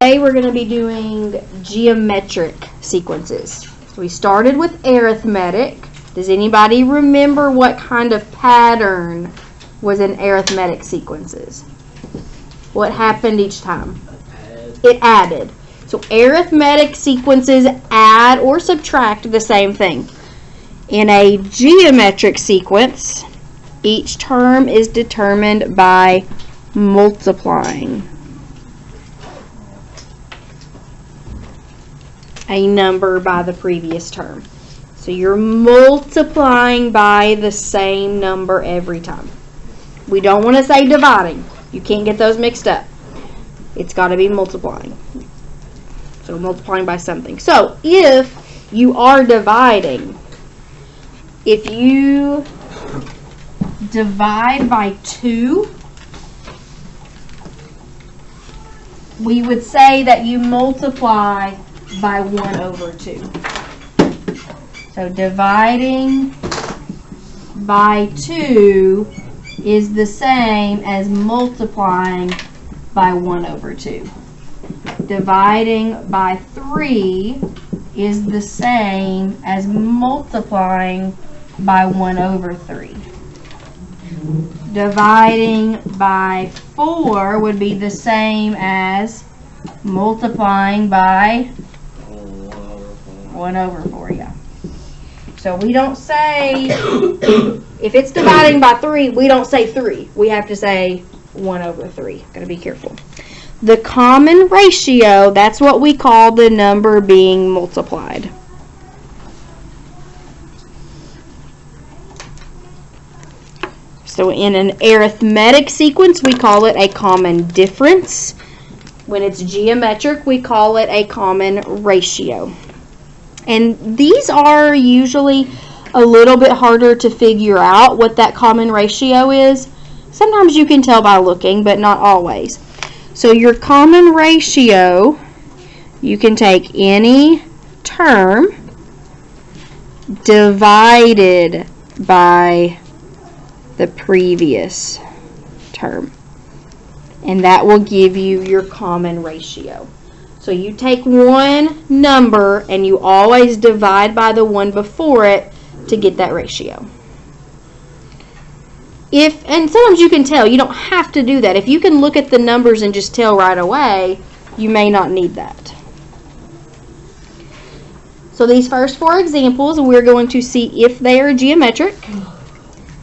Today we're going to be doing geometric sequences. So we started with arithmetic. Does anybody remember what kind of pattern was in arithmetic sequences? What happened each time? It added. So arithmetic sequences add or subtract the same thing. In a geometric sequence, each term is determined by multiplying a number by the previous term. So you're multiplying by the same number every time. We don't want to say dividing. You can't get those mixed up. It's got to be multiplying. So multiplying by something. So if you are dividing, if you divide by 2, we would say that you multiply by 1 over 2. So dividing by 2 is the same as multiplying by 1 over 2. Dividing by 3 is the same as multiplying by 1 over 3. Dividing by 4 would be the same as multiplying by 1 over 4, yeah. So we don't say, if it's dividing by 3, we don't say 3. We have to say 1 over 3. Got to be careful. The common ratio, that's what we call the number being multiplied. So in an arithmetic sequence, we call it a common difference. When it's geometric, we call it a common ratio. And these are usually a little bit harder to figure out what that common ratio is. Sometimes you can tell by looking, but not always. So your common ratio, you can take any term divided by the previous term. And that will give you your common ratio. So you take one number and you always divide by the one before it to get that ratio. And sometimes you can tell, you don't have to do that. If you can look at the numbers and just tell right away, you may not need that. So these first 4 examples, we're going to see if they are geometric.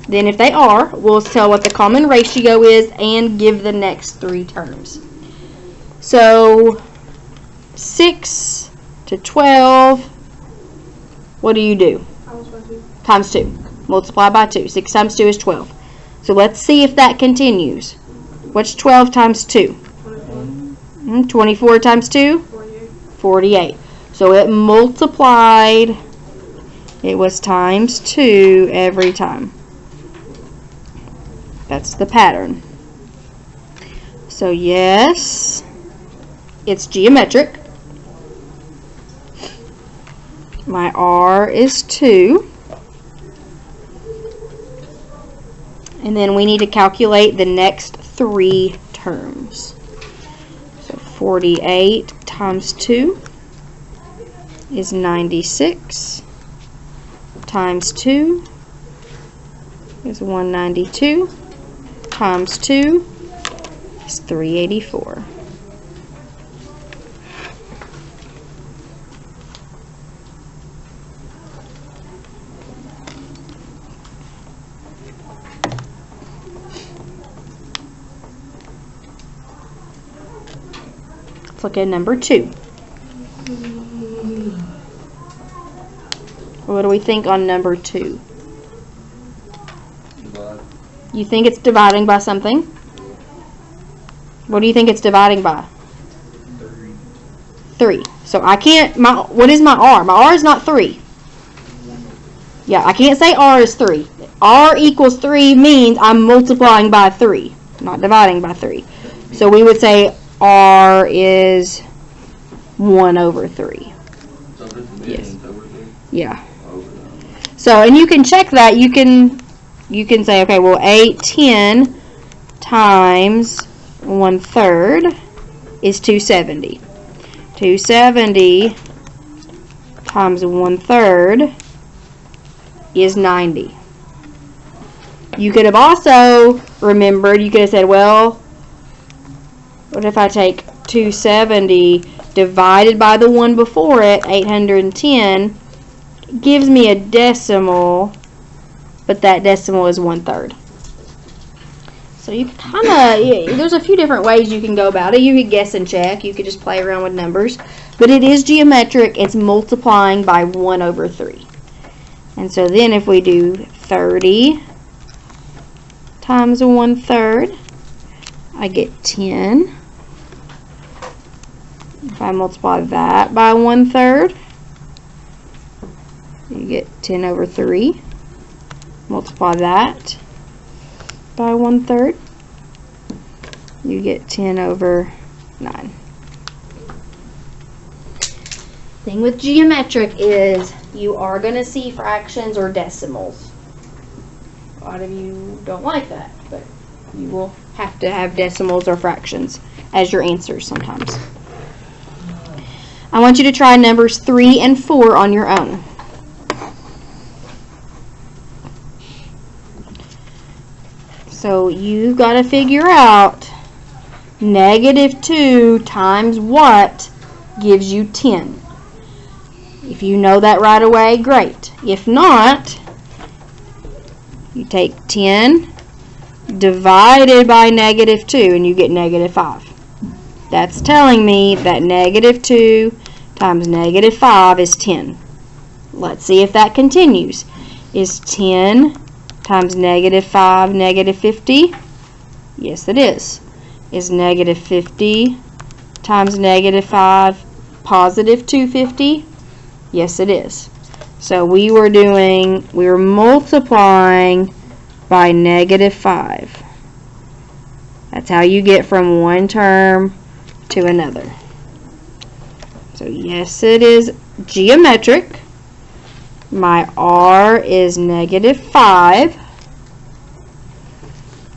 Then if they are, we'll tell what the common ratio is and give the next 3 terms. So 6 to 12, what do you do? Times 2. Multiply by 2. 6 times 2 is 12. So let's see if that continues. What's 12 times 2? 24 times 2? 48. So it multiplied. It was times 2 every time. That's the pattern. So yes, it's geometric. My R is 2. And then we need to calculate the next 3 terms. So 48 times 2 is 96. Times 2 is 192. Times 2 is 384. Let's look at number 2. What do we think on number 2? You think it's dividing by something? What do you think it's dividing by? 3. So I can't, what is my R? My R is not 3. Yeah, I can't say R is 3. R equals 3 means I'm multiplying by 3, not dividing by 3. So we would say R is 1 over 3. Yes. Yeah. So, and you can check that. You can say, okay, well, 810 times 1/3 is 270. 270 times 1/3 is 90. You could have also remembered, you could have said, well, what if I take 270 divided by the one before it, 810, gives me a decimal, but that decimal is 1/3. So you kind of, there's a few different ways you can go about it. You could guess and check. You could just play around with numbers. But it is geometric. It's multiplying by 1/3. And so then if we do 30 times 1/3, I get 10. If I multiply that by 1/3, you get 10/3. Multiply that by 1/3, you get 10/9. Thing with geometric is you are going to see fractions or decimals. A lot of you don't like that, but you will have to have decimals or fractions as your answers sometimes. I want you to try numbers 3 and 4 on your own. So you've got to figure out -2 times what gives you 10. If you know that right away, great. If not, you take 10 divided by -2 and you get -5. That's telling me that -2 times -5 is 10. Let's see if that continues. Is 10 times -5 -50? Yes, it is. Is -50 times -5 positive 250? Yes, it is. So we were multiplying by -5. That's how you get from one term to another. So yes, it is geometric. My R is -5.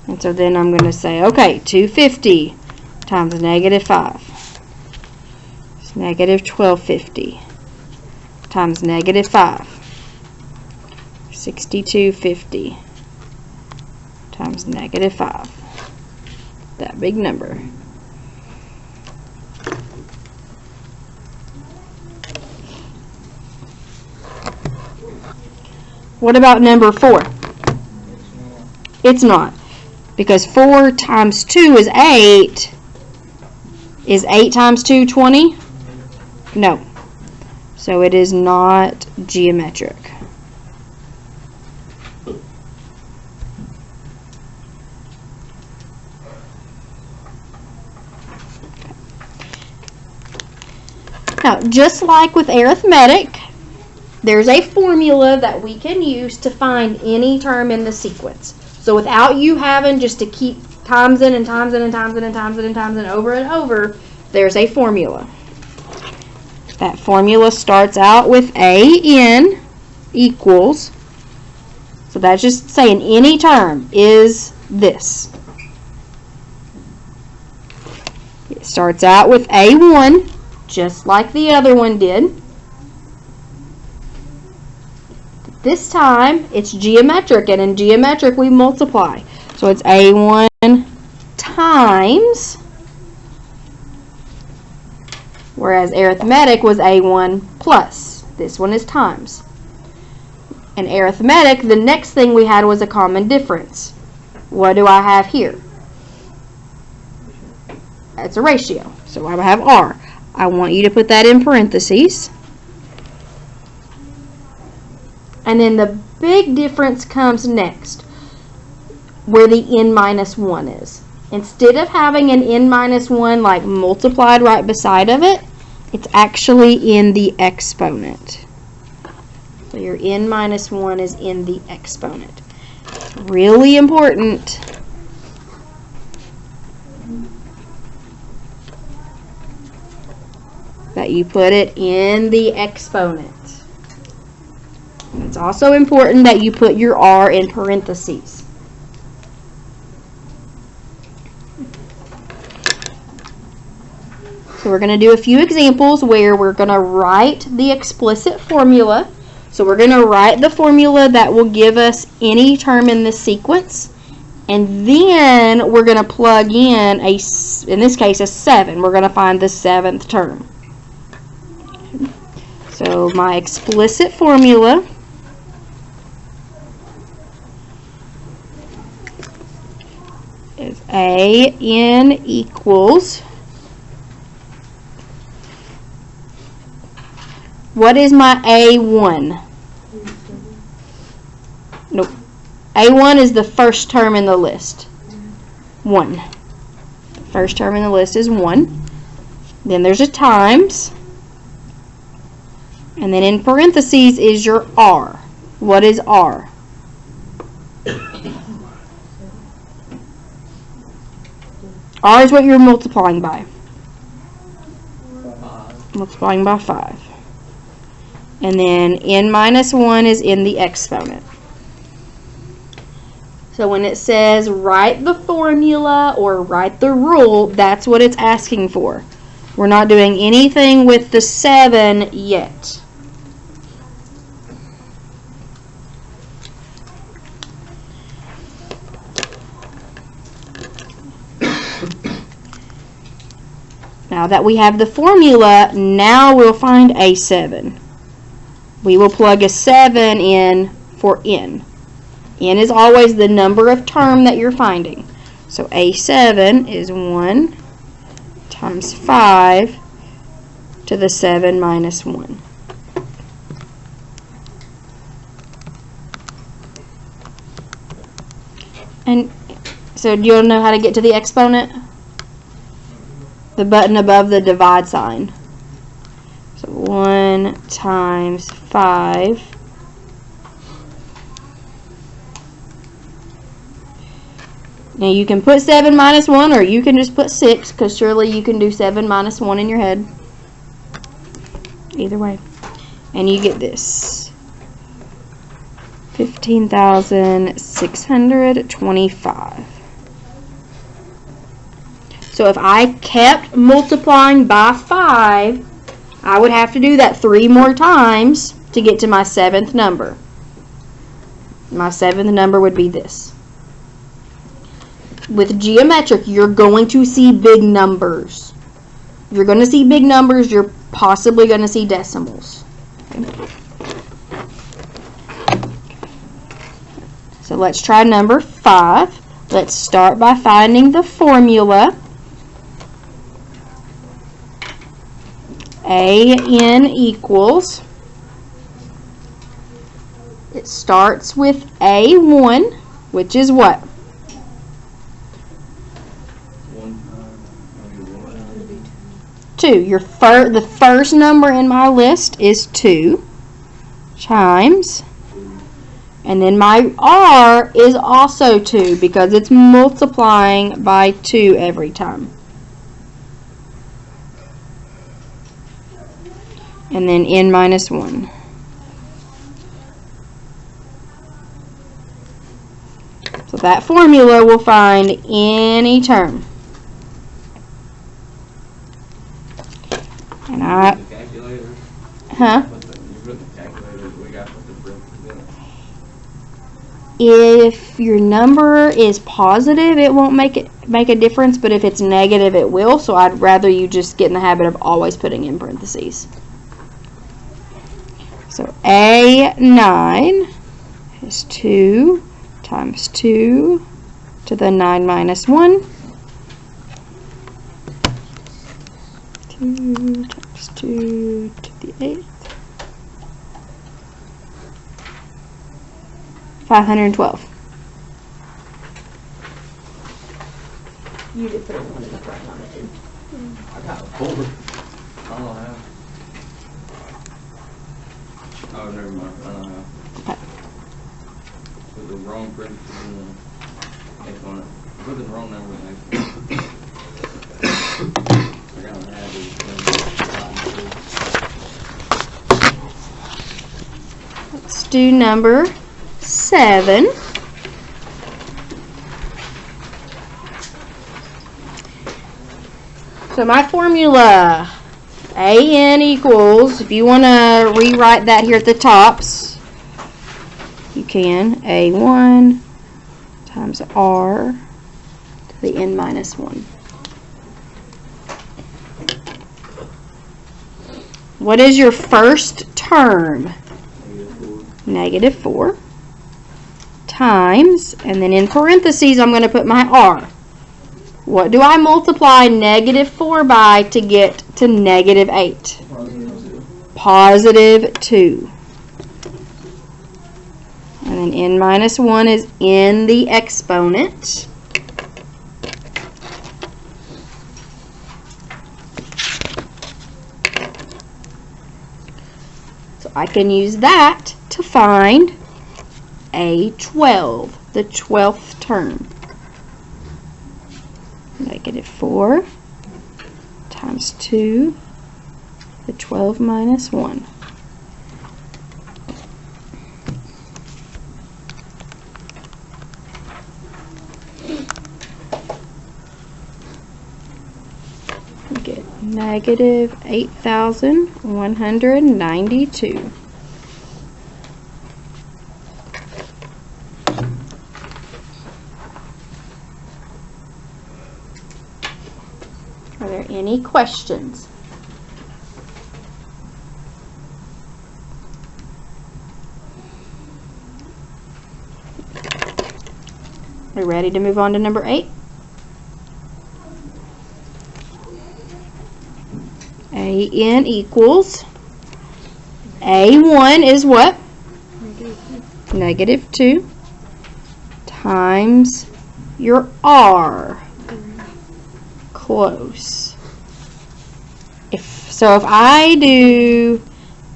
And so then I'm going to say, okay, 250 times -5 is -1250 times -5. 6250 times -5. That big number. What about number 4? It's not. Because 4 times 2 is 8. Is 8 times 2 20? No. So it is not geometric. Now, just like with arithmetic, there's a formula that we can use to find any term in the sequence. So without you having just to keep times in and times in and times in and times in and times in over and over, there's a formula. That formula starts out with AN equals, so that's just saying any term is this. It starts out with A1, just like the other one did. This time, it's geometric, and in geometric, we multiply. So it's A1 times, whereas arithmetic was A1 plus. This one is times. In arithmetic, the next thing we had was a common difference. What do I have here? It's a ratio. So I have R. I want you to put that in parentheses. And then the big difference comes next, where the n minus 1 is. Instead of having an n minus 1 like multiplied right beside of it, it's actually in the exponent. So your n minus 1 is in the exponent. It's really important that you put it in the exponent. It's also important that you put your R in parentheses. So we're going to do a few examples where we're going to write the explicit formula. So we're going to write the formula that will give us any term in this sequence. And then we're going to plug in, in this case, a 7. We're going to find the 7th term. So my explicit formula is AN equals, what is my A1? Nope. A1 is the first term in the list. 1. The first term in the list is 1. Then there's a times. And then in parentheses is your R. What is R? R is what you're multiplying by. Multiplying by 5. And then n minus 1 is in the exponent. So when it says write the formula or write the rule, that's what it's asking for. We're not doing anything with the 7 yet. Now that we have the formula, now we'll find A7. We will plug a 7 in for n. N is always the number of term that you're finding. So A7 is 1 times 5 to the 7 minus 1. And so do you want to know how to get to the exponent? The button above the divide sign. So 1 times 5 now you can put 7 minus 1 or you can just put 6 because surely you can do 7 minus 1 in your head. Either way. And you get this. 15,625. So if I kept multiplying by 5, I would have to do that 3 more times to get to my 7th number. My 7th number would be this. With geometric, you're going to see big numbers. You're going to see big numbers. You're possibly going to see decimals. Okay. So let's try number 5. Let's start by finding the formula. AN equals, it starts with A1, which is what? 2. The first number in my list is 2 times, and then my R is also 2 because it's multiplying by 2 every time. And then n minus 1. So that formula will find any term. And if your number is positive, it won't make a difference, but if it's negative, it will. So I'd rather you just get in the habit of always putting in parentheses. So A9 is 2 times 2 to the 9 minus 1. 2 times 2 to the 8th. 512. You did put one in the front on it, too. I got a 4. I don't have. Oh, never mind. I don't have. Okay. Put the wrong parentheses in the next one. Put the wrong number in the next one. I gotta have these. Let's do number 7. So my formula, AN equals, if you want to rewrite that here at the tops, you can, A1 times R to the N minus 1. What is your first term? Negative 4 times, and then in parentheses I'm going to put my R. What do I multiply negative 4 by to get to negative 8? Positive 2. And then N minus 1 is in the exponent. So I can use that to find A12, the 12th term. Negative 4 times 2, the 12 minus 1. We get negative 8,192. Are there any questions? Are we ready to move on to number 8? AN equals, A1 is what? Negative 2 times your R. Close. If I do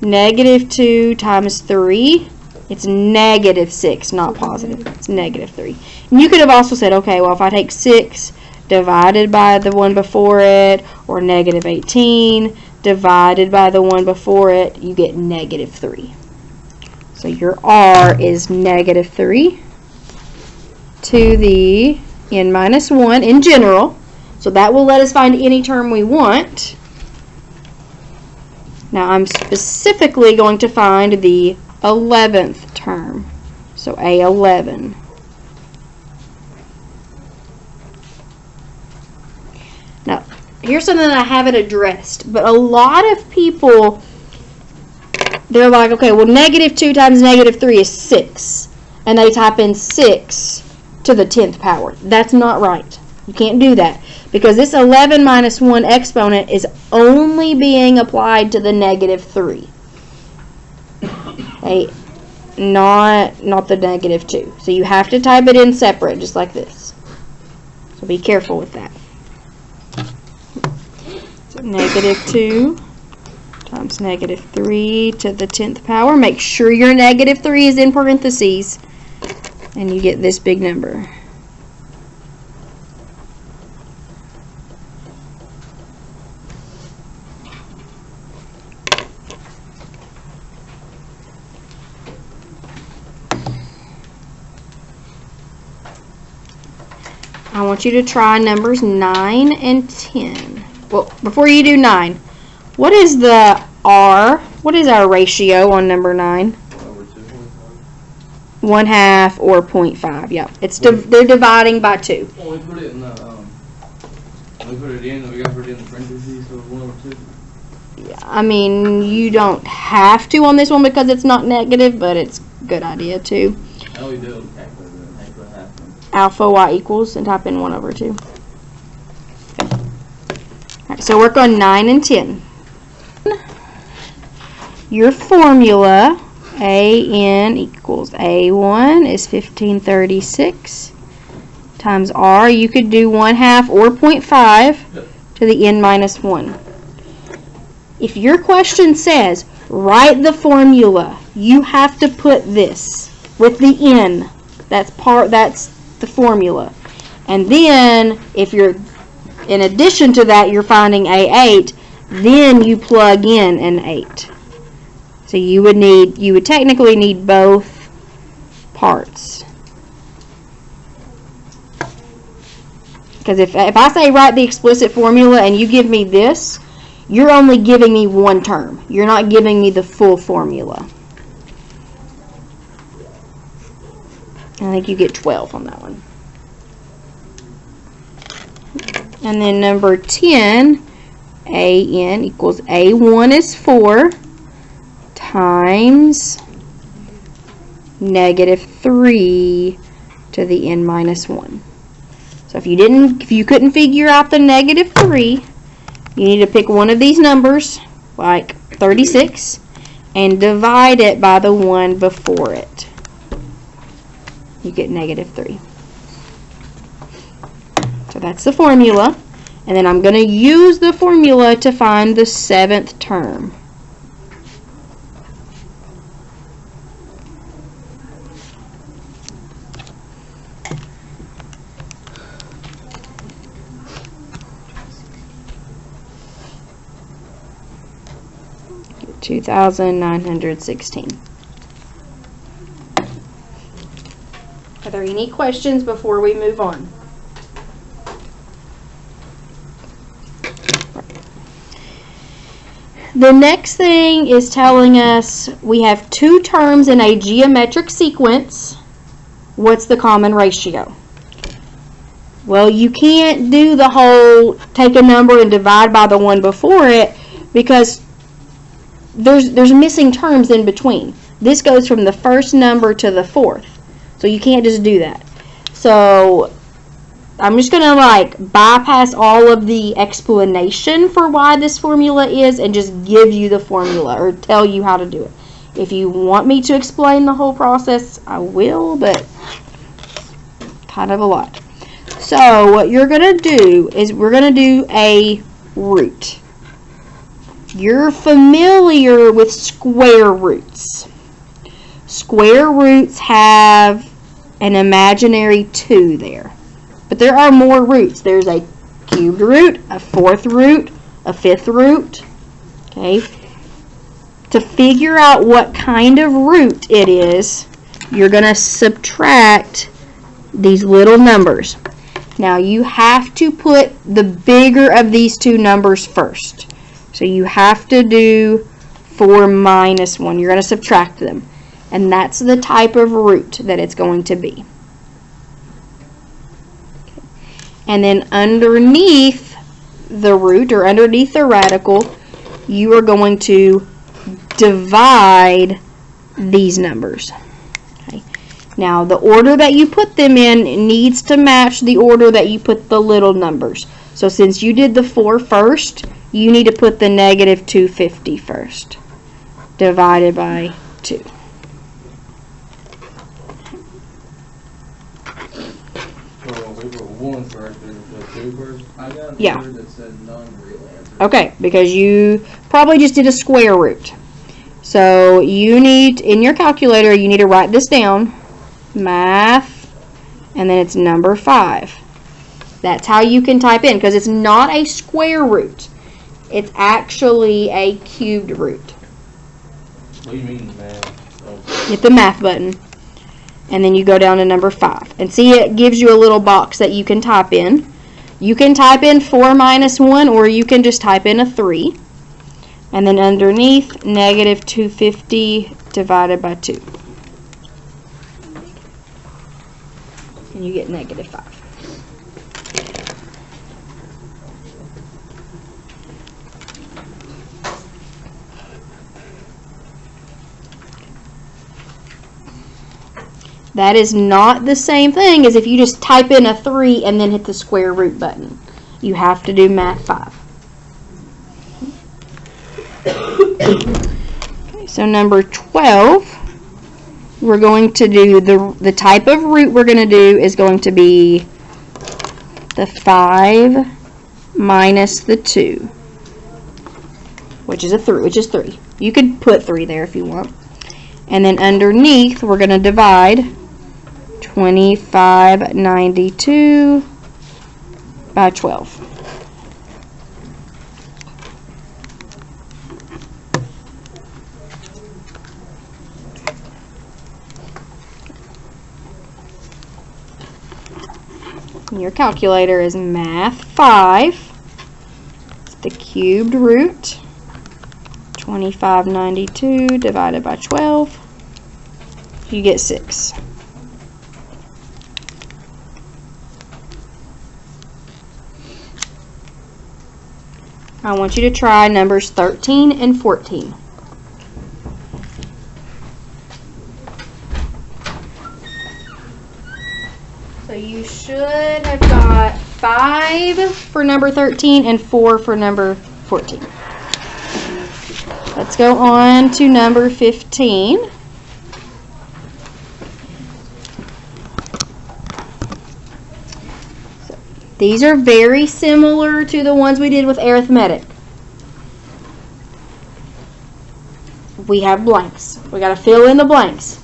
negative 2 times 3, it's negative 6, not positive. It's negative 3. And you could have also said, okay, well, if I take 6 divided by the one before it, or negative 18 divided by the one before it, you get negative 3. So your R is negative 3 to the N minus 1 in general. So that will let us find any term we want. Now I'm specifically going to find the 11th term. So A11. Now, here's something that I haven't addressed, but a lot of people, they're like, okay, well, negative 2 times negative 3 is 6. And they type in 6 to the 10th power. That's not right. You can't do that, because this 11 minus 1 exponent is only being applied to the negative 3. Okay, not the negative 2. So you have to type it in separate, just like this. So be careful with that. So negative 2 times negative 3 to the 10th power. Make sure your negative 3 is in parentheses, and you get this big number. I want you to try numbers 9 and 10. Well, before you do 9, what is the R? What is our ratio on number 9? 1/2 or 0.5. Yeah, they're dividing by 2. Well, we put it in the we put it in. We got to put it in the parentheses, so 1/2. Yeah, I mean, you don't have to on this one because it's not negative, but it's a good idea too. How we do it? Half. Alpha y equals, and type in 1/2. Alright, so work on 9 and 10. Your formula, AN equals A1 is 1536 times R. You could do 1/2 or 0.5 to the N minus 1. If your question says, write the formula, you have to put this with the N. That's the formula. And then if you're, in addition to that, you're finding A8, then you plug in an 8. So you would technically need both parts. Because if I say write the explicit formula and you give me this, you're only giving me one term. You're not giving me the full formula. I think you get 12 on that one. And then number 10, AN equals A1 is 4 times negative 3 to the n minus 1. So if you couldn't figure out the negative 3, you need to pick one of these numbers, like 36, and divide it by the one before it. You get negative 3. So that's the formula. And then I'm going to use the formula to find the 7th term. Get 2,916. Are there any questions before we move on? The next thing is telling us we have two terms in a geometric sequence. What's the common ratio? Well, you can't do the whole take a number and divide by the one before it because there's missing terms in between. This goes from the first number to the fourth. So you can't just do that. So I'm just going to bypass all of the explanation for why this formula is and just give you the formula or tell you how to do it. If you want me to explain the whole process, I will, but kind of a lot. So what you're going to do is we're going to do a root. You're familiar with square roots. Square roots have an imaginary 2 there. But there are more roots. There's a cubed root, a fourth root, a fifth root. Okay. To figure out what kind of root it is, you're going to subtract these little numbers. Now you have to put the bigger of these two numbers first. So you have to do 4 minus 1. You're going to subtract them. And that's the type of root that it's going to be. And then underneath the root or underneath the radical, you are going to divide these numbers. Okay. Now the order that you put them in needs to match the order that you put the little numbers. So since you did the 4 first, you need to put the negative 250 first, divided by 2. Yeah. Okay, because you probably just did a square root. So you need, in your calculator, you need to write this down. Math, and then it's number 5. That's how you can type in, because it's not a square root. It's actually a cubed root. What do you mean, math? Hit the math button. And then you go down to number 5. And see, it gives you a little box that you can type in. You can type in 4 minus 1, or you can just type in a 3. And then underneath, negative 250 divided by 2. And you get negative 5. That is not the same thing as if you just type in a 3 and then hit the square root button. You have to do math 5. Okay, so number 12, we're going to do the type of root we're going to do is going to be the 5 minus the 2, which is 3. You could put 3 there if you want. And then underneath, we're going to divide 2592 by 12. your calculator is Math 5. It's the cubed root. 2592 divided by 12. You get 6. I want you to try numbers 13 and 14. So you should have got 5 for number 13 and 4 for number 14. Let's go on to number 15. These are very similar to the ones we did with arithmetic. We have blanks. We got to fill in the blanks.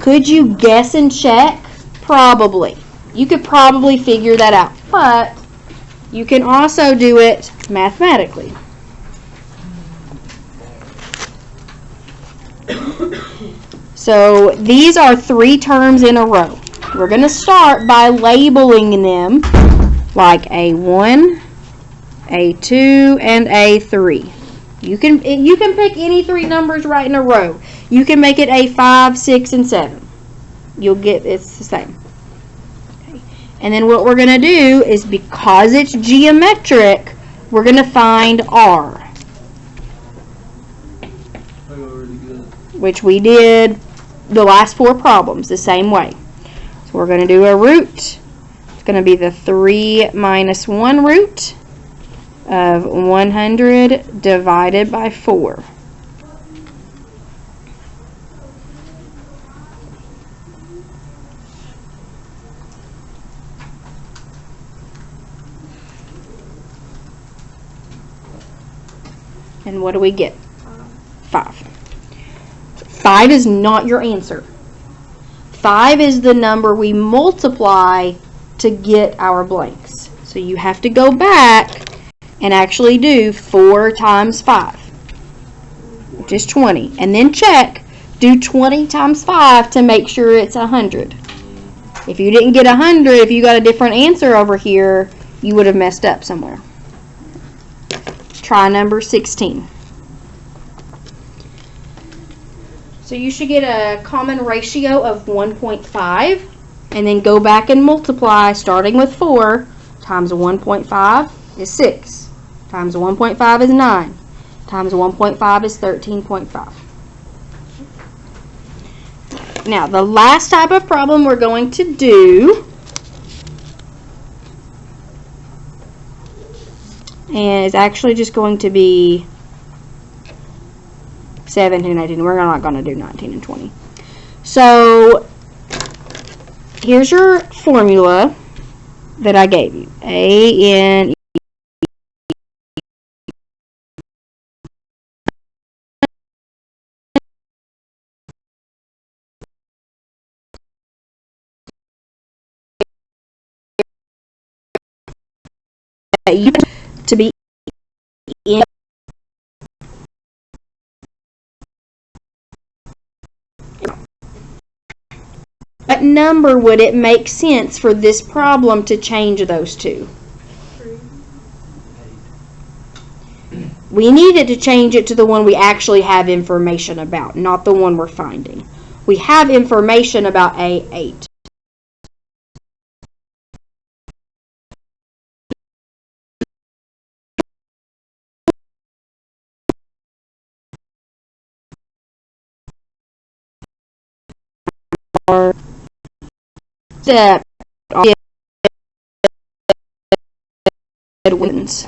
Could you guess and check? Probably. You could probably figure that out. But you can also do it mathematically. So these are 3 terms in a row. We're going to start by labeling them like A1, A2, and A3. You can pick any 3 numbers right in a row. You can make it A5, 6, and 7. You'll get it's the same. Okay. And then what we're going to do is, because it's geometric, we're going to find R, which we did the last 4 problems the same way. So we're going to do a root. It's going to be the 3 minus 1 root of 100 divided by 4. And what do we get? 5. 5 is not your answer. 5 is the number we multiply to get our blanks. So you have to go back and actually do 4 times 5, which is 20. And then check, do 20 times 5 to make sure it's 100. If you didn't get 100, if you got a different answer over here, you would have messed up somewhere. Try number 16. So you should get a common ratio of 1.5, and then go back and multiply, starting with 4 times 1.5 is 6, times 1.5 is 9, times 1.5 is 13.5. Now, the last type of problem we're going to do, and it's actually just going to be 17, 18. We're not going to do 19 and 20. So here's your formula that I gave you. A, N, to be in. What number would it make sense for this problem to change those two? We needed to change it to the one we actually have information about, not the one we're finding. We have information about A8. Step wins.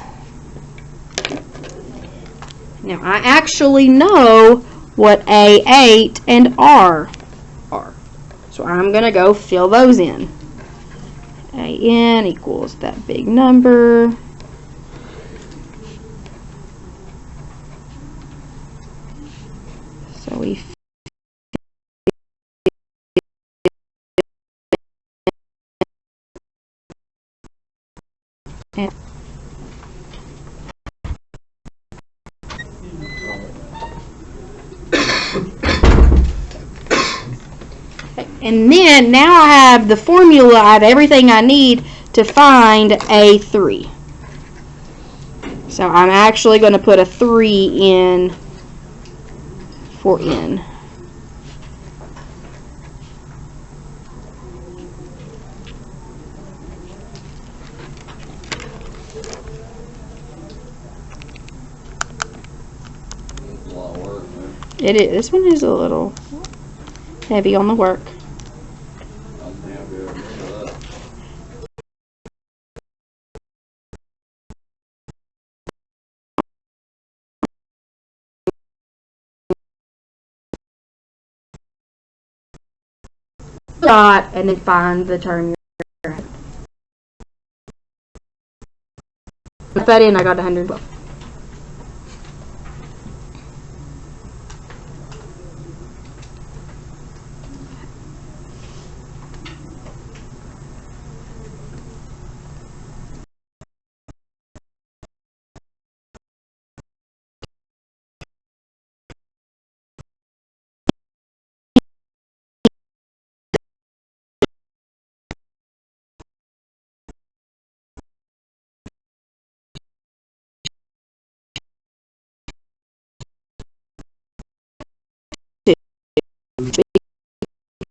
Now I actually know what A8 and R are, so I'm going to go fill those in. AN equals that big number. So we and okay. And then now I have the formula, I have everything I need to find a 3. So I'm actually going to put a 3 in for n. It's a lot of work, man. It is. This one is a little heavy on the work. I don't think I'll be able to remember that. Dot and then find the term you're at. Put that in, I got 112.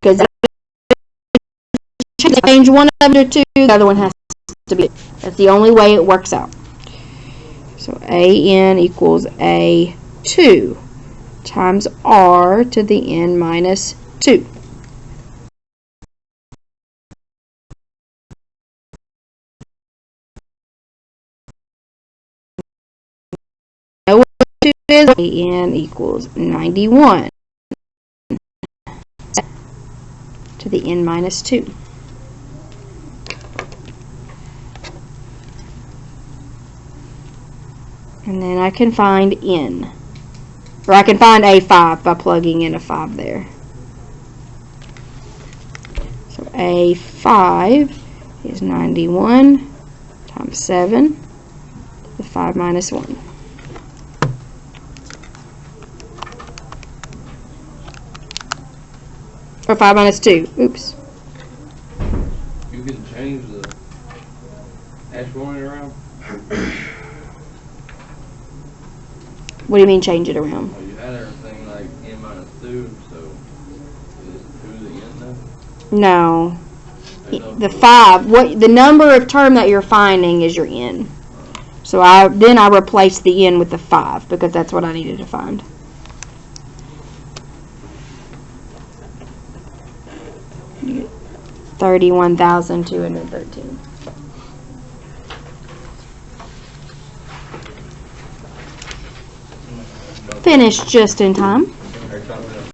Because change one of them to 2, the other one has to be. That's the only way it works out. So an equals a2 times r to the n minus 2. Know what 2 is? An equals 91 to the n minus 2. And then I can find n. Or I can find a5 by plugging in a 5 there. So a5 is 91 times 7 to the 5 minus 1. Or 5 minus 2. Oops. You can change the exponent around. What do you mean change it around? Well, you had everything like n minus 2, so is 2 the n now? No. The 5, the number of term that you're finding is your n. So then I replace the n with the 5 because that's what I needed to find. You get 31,213. Finished just in time.